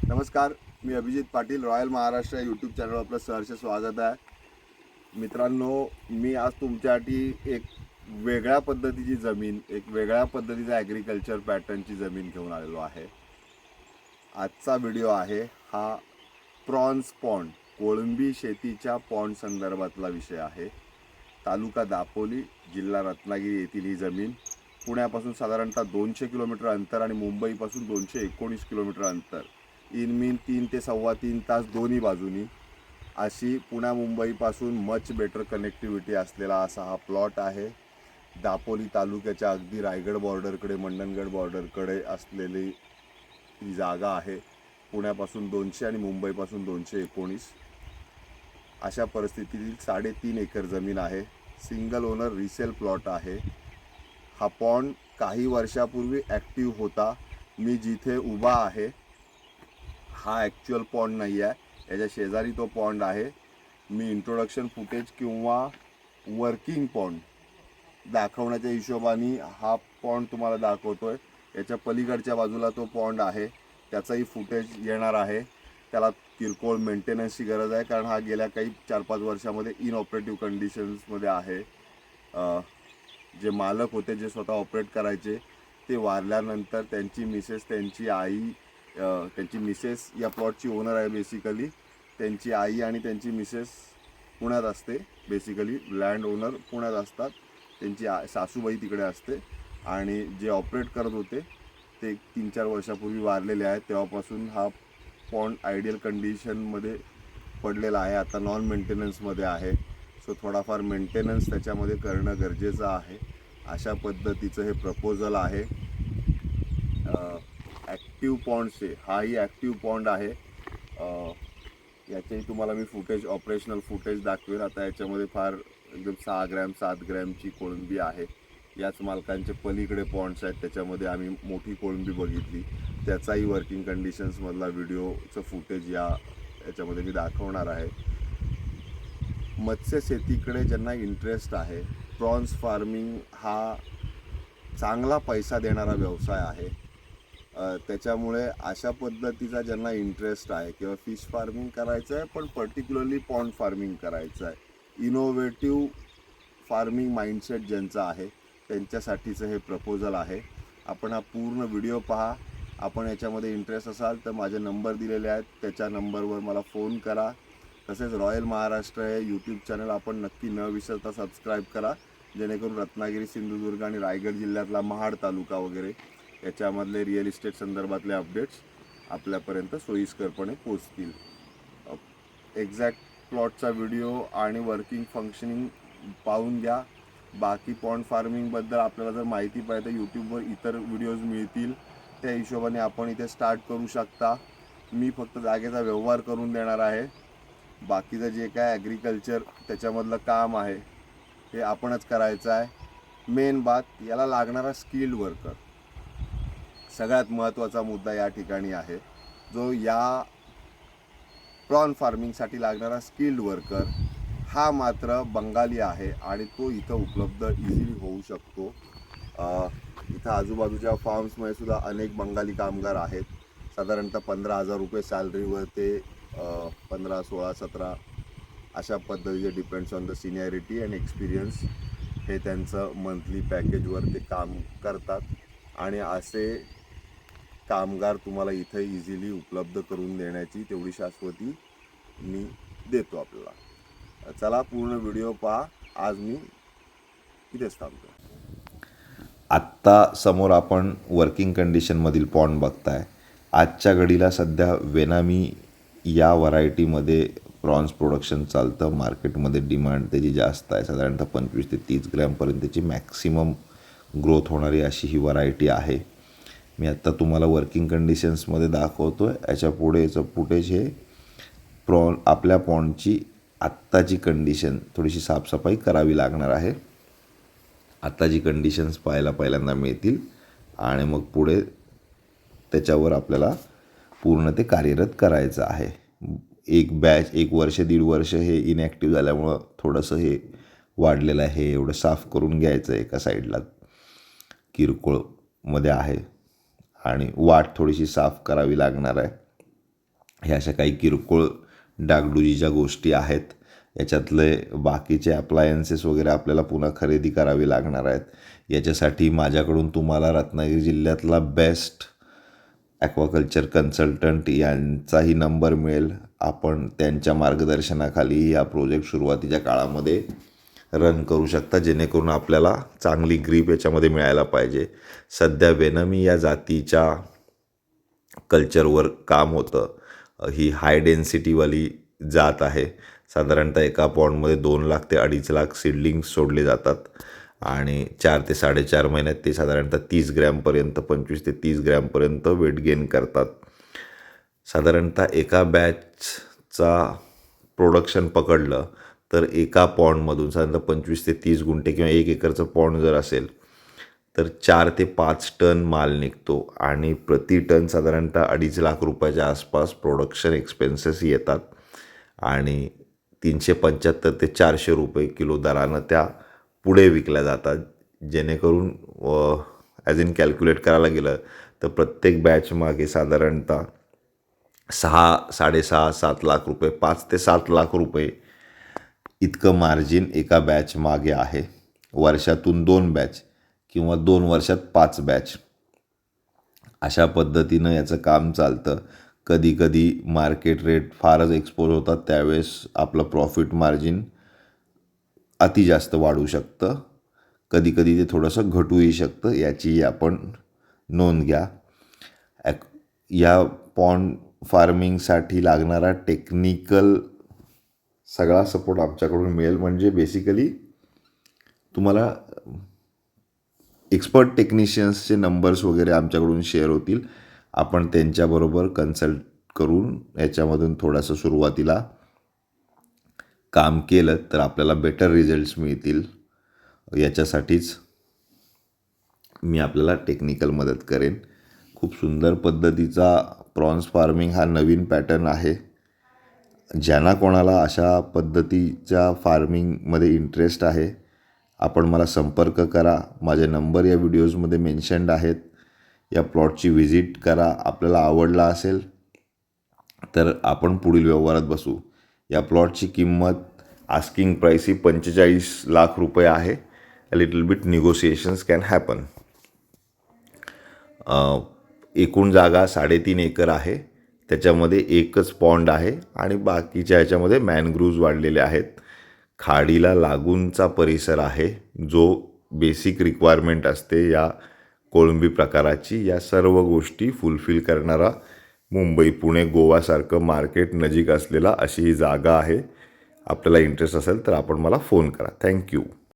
नमस्कार, मी अभिजित पाटील. रॉयल महाराष्ट्र या यूट्यूब चॅनलवर आपलं सहर्ष स्वागत आहे. मित्रांनो, मी आज तुमच्यासाठी एक वेगळ्या पद्धतीची जमीन, एक वेगळ्या पद्धतीचा ॲग्रिकल्चर पॅटर्नची जमीन घेऊन आलेलो आहे. आजचा व्हिडिओ आहे हा प्रॉन्स पॉन्ड, कोळंबी शेतीच्या पॉन्ड संदर्भातला विषय आहे. तालुका दापोली, जिल्हा रत्नागिरी येथील ही जमीन. पुण्यापासून साधारणतः 200 किलोमीटर अंतर आणि मुंबईपासून 219 किलोमीटर अंतर. इनमीन 3 ते 3.25 तास दोन्ही बाजूनी अशी पुण्या मुंबईपासून मच बेटर कनेक्टिव्हिटी असलेला असा हा प्लॉट आहे. दापोली तालुक्याच्या अगदी रायगड बॉर्डरकडे, मंडणगड बॉर्डरकडे असलेली ही जागा आहे. पुण्यापासून 200 आणि मुंबईपासून 219 अशा परिस्थितीतील 3.5 एकर जमीन आहे. सिंगल ओनर रिसेल प्लॉट आहे. हा पॉन्ड काही वर्षापूर्वी ॲक्टिव्ह होता. मी जिथे उभा आहे हा ॲक्च्युअल पॉन्ड नाही आहे, याच्या शेजारी तो पॉन्ड आहे. मी इंट्रोडक्शन फुटेज किंवा वर्किंग पॉन्ड दाखवण्याच्या हिशोबाने हा पॉन्ड तुम्हाला दाखवतो आहे. याच्या पलीकडच्या बाजूला तो पॉन्ड आहे, त्याचाही फुटेज येणार आहे. त्याला किरकोळ मेंटेनन्सची गरज आहे, कारण हा गेल्या काही 4-5 वर्षामध्ये इनऑपरेटिव्ह कंडिशन्समध्ये आहे. जे मालक होते, जे स्वतः ऑपरेट करायचे, ते वारल्यानंतर त्यांची मिसेस, त्यांची मिसेस या प्लॉटची ओनर आहे बेसिकली. त्यांची आई आणि त्यांची मिसेस पुण्यात असते. बेसिकली लँड ओनर पुण्यात असतात. त्यांची सासूबाई तिकडे असते आणि जे ऑपरेट करत होते ते 3-4 वर्षापूर्वी वारलेले आहेत. तेव्हापासून हा पॉन्ड आयडियल कंडिशनमध्ये पडलेला आहे. आता नॉन मेंटेनन्समध्ये आहे. सो थोडाफार मेंटेनन्स त्याच्यामध्ये करणं गरजेचं आहे. अशा पद्धतीचं हे प्रपोजल आहे. ॲक्टिव्ह पॉन्डचे हाही ॲक्टिव्ह पॉन्ड आहे. याचेही तुम्हाला मी फुटेज, ऑपरेशनल फुटेज दाखवेन. आता याच्यामध्ये फार एकदम 6 ग्रॅम 7 ग्रॅमची कोळंबी आहे. याच मालकांचे पलीकडे पॉन्ड्स आहेत, त्याच्यामध्ये आम्ही मोठी कोळंबी बघितली. त्याचाही वर्किंग कंडिशन्समधला व्हिडिओचं फुटेज याच्यामध्ये मी दाखवणार आहे. मत्स्यशेतीकडे ज्यांना इंटरेस्ट आहे, प्रॉन्स फार्मिंग हा चांगला पैसा देणारा व्यवसाय आहे. त्याच्यामुळे अशा पद्धतीचा ज्यांना इंटरेस्ट आहे किंवा फिश फार्मिंग करायचं आहे, पण पर्टिक्युलरली पॉन्ड फार्मिंग करायचं आहे, इनोव्हेटिव्ह फार्मिंग माइंडसेट ज्यांचा आहे, त्यांच्यासाठीचं हे प्रपोजल आहे. आपण हा पूर्ण व्हिडिओ पहा. आपण याच्यामध्ये इंटरेस्ट असाल तर माझे नंबर दिलेले आहेत, त्याच्या नंबरवर मला फोन करा. तसेच रॉयल महाराष्ट्र हे यूट्यूब चॅनल आपण नक्की न विसरता सबस्क्राईब करा, जेणेकरून रत्नागिरी, सिंधुदुर्ग आणि रायगड जिल्ह्यातला महाड तालुका वगैरे याच्यामधले रिअल इस्टेट संदर्भातले अपडेट्स आपल्यापर्यंत सोयीस्करपणे पोचतील. एक्झॅक्ट प्लॉटचा व्हिडिओ आणि वर्किंग फंक्शनिंग पाहून घ्या. बाकी पॉन्ड फार्मिंगबद्दल आपल्याला जर माहिती पाहिजे तर यूट्यूबवर इतर व्हिडिओज मिळतील, त्या हिशोबाने आपण इथे स्टार्ट करू शकता. मी फक्त जागेचा व्यवहार करून देणार आहे. बाकीचं जे काय ॲग्रिकल्चर त्याच्यामधलं काम आहे हे आपणच करायचं आहे. मेन बात, याला लागणारा स्किल्ड वर्कर सगळ्यात महत्त्वाचा मुद्दा या ठिकाणी आहे. जो या प्रॉन फार्मिंगसाठी लागणारा स्किल्ड वर्कर हा मात्र बंगाली आहे आणि तो इथं उपलब्ध इझिली होऊ शकतो. इथं आजूबाजूच्या फार्म्समध्ये सुद्धा अनेक बंगाली कामगार आहेत. साधारणतः 15,000 रुपये सॅलरीवर ते 15, 16, 17 अशा पद्धतीचे, depends on the seniority and experience, हे त्यांचं मंथली पॅकेजवर ते काम करतात. आणि असे कामगार तुम्हाला इथे इझिली उपलब्ध करून देण्याची तेवढी शाश्वती मी देतो आपल्याला. चला पूर्ण व्हिडिओ पहा. आज मी इथेच थांबतो. आत्ता समोर आपण वर्किंग कंडिशनमधील पॉन्ड बघताय. आजच्या घडीला सध्या वेनामी या व्हरायटीमध्ये प्रॉन्स प्रोडक्शन चालतं. मार्केटमध्ये डिमांड त्याची जास्त आहे. साधारणतः 25 ते 30 ग्रॅमपर्यंतची मॅक्सिमम ग्रोथ होणारी अशी ही व्हरायटी आहे. मी आत्ता तुम्हाला वर्किंग कंडिशन्समध्ये दाखवतो आहे. याच्या पुढेचं फुटेज हे आपल्या पॉन्डची आत्ताची कंडिशन, थोडीशी साफसफाई करावी लागणार आहे. आत्ताची कंडिशन्स पहिल्यांदा मिळतील आणि मग पुढे त्याच्यावर आपल्याला पूर्ण ते कार्यरत करायचं आहे. एक बॅच 1 वर्ष 1.5 वर्ष हे इनॅक्टिव्ह झाल्यामुळं थोडंसं हे वाढलेलं आहे. एवढं साफ करून घ्यायचं आहे. एका साईडला किरकोळमध्ये आहे आणि वाट थोडीशी साफ करावी लागणार आहे. ह्या अशा काही किरकोळ डागडुजीच्या गोष्टी आहेत. याच्यातले बाकीचे अप्लायन्सेस वगैरे आपल्याला पुन्हा खरेदी करावी लागणार आहेत. याच्यासाठी माझ्याकडून तुम्हाला रत्नागिरी जिल्ह्यातला बेस्ट ॲक्वाकल्चर कन्सल्टंट यांचाही नंबर मिळेल. आपण त्यांच्या मार्गदर्शनाखाली हा प्रोजेक्ट सुरुवातीच्या काळामध्ये रन करू शकता, जेणेकरून आपल्याला चांगली ग्रीप याच्यामध्ये मिळायला पाहिजे. सध्या वेनमी या जातीच्या कल्चरवर काम होतं. ही हाय डेन्सिटीवाली जात आहे. साधारणतः एका पॉन्डमध्ये 2 लाख ते 2.5 लाख सीडलिंग्स सोडले जातात आणि 4 ते 4.5 महिन्यात ते साधारणतः 30 ग्रॅमपर्यंत 25 ते 30 ग्रॅमपर्यंत वेट गेन करतात. साधारणतः एका बॅचचा प्रोडक्शन पकडलं तर एका पॉन्डमधून साधारणतः 25 ते 30 गुंठे किंवा 1 एकरचं पॉन्ड जर असेल तर 4 ते 5 टन माल निघतो आणि प्रति टन साधारणतः 2.5 लाख रुपयाच्या आसपास प्रोडक्शन एक्सपेन्सेस येतात आणि 375 ते 400 रुपये किलो दरानं त्या पुढे विकल्या जातात. जेणेकरून ॲज इन कॅल्क्युलेट करायला गेलं तर प्रत्येक बॅच मागे साधारणतः 6-6.5-7 लाख रुपये 5 ते 7 लाख रुपये इतकं मार्जिन एका बॅच मागे आहे. वर्षातून 2 बॅच किंवा 2 वर्षात 5 बॅच अशा पद्धतीनं याचं काम चालतं. कधी कधी मार्केट रेट फारच एक्सपोज होतात, त्यावेळेस आपलं प्रॉफिट मार्जिन अति जास्त वाढू शकतं. कधी कधी ते थोडंसं घटूही शकतं, याची आपण नोंद घ्या. या पॉन्ड फार्मिंगसाठी लागणारा टेक्निकल सगळा सपोर्ट आमच्याकडून मिळेल. म्हणजे बेसिकली तुम्हाला एक्सपर्ट टेक्निशियन्सचे नंबर्स वगैरे आमच्याकडून शेअर होतील. आपण त्यांच्याबरोबर कन्सल्ट करून याच्यामधून थोडंसं सुरुवातीला काम केलं तर आपल्याला बेटर रिझल्ट्स मिळतील. याच्यासाठीच मी आपल्याला टेक्निकल मदत करेन. खूप सुंदर पद्धतीचा प्रॉन्स फार्मिंग हा नवीन पॅटर्न आहे. ज्यांना कोणाला अशा पद्धतीच्या फार्मिंगमध्ये इंटरेस्ट आहे, आपण मला संपर्क करा. माझे नंबर या व्हिडिओजमध्ये मेन्शन्ड आहेत. या प्लॉटची व्हिजिट करा. आपल्याला आवडला असेल तर आपण पुढील व्यवहारात बसू. या प्लॉटची किंमत आस्किंग प्राईस ही 45 लाख रुपये आहे. A little bit negotiations can happen. एकूण जागा 3.5 एकर आहे. त्याच्यामध्ये एकच पॉन्ड आहे आणि बाकीच्या ह्याच्यामध्ये मॅनग्रूव्ज वाढलेले आहेत. खाडीला लागूनचा परिसर आहे, जो बेसिक रिक्वायरमेंट असते या कोळंबी प्रकाराची. या सर्व गोष्टी फुलफिल करणारा मुंबई, पुणे, गोवासारखं मार्केट नजीक असलेला अशी ही जागा आहे. आपल्याला इंटरेस्ट असेल तर आपण मला फोन करा. थँक्यू.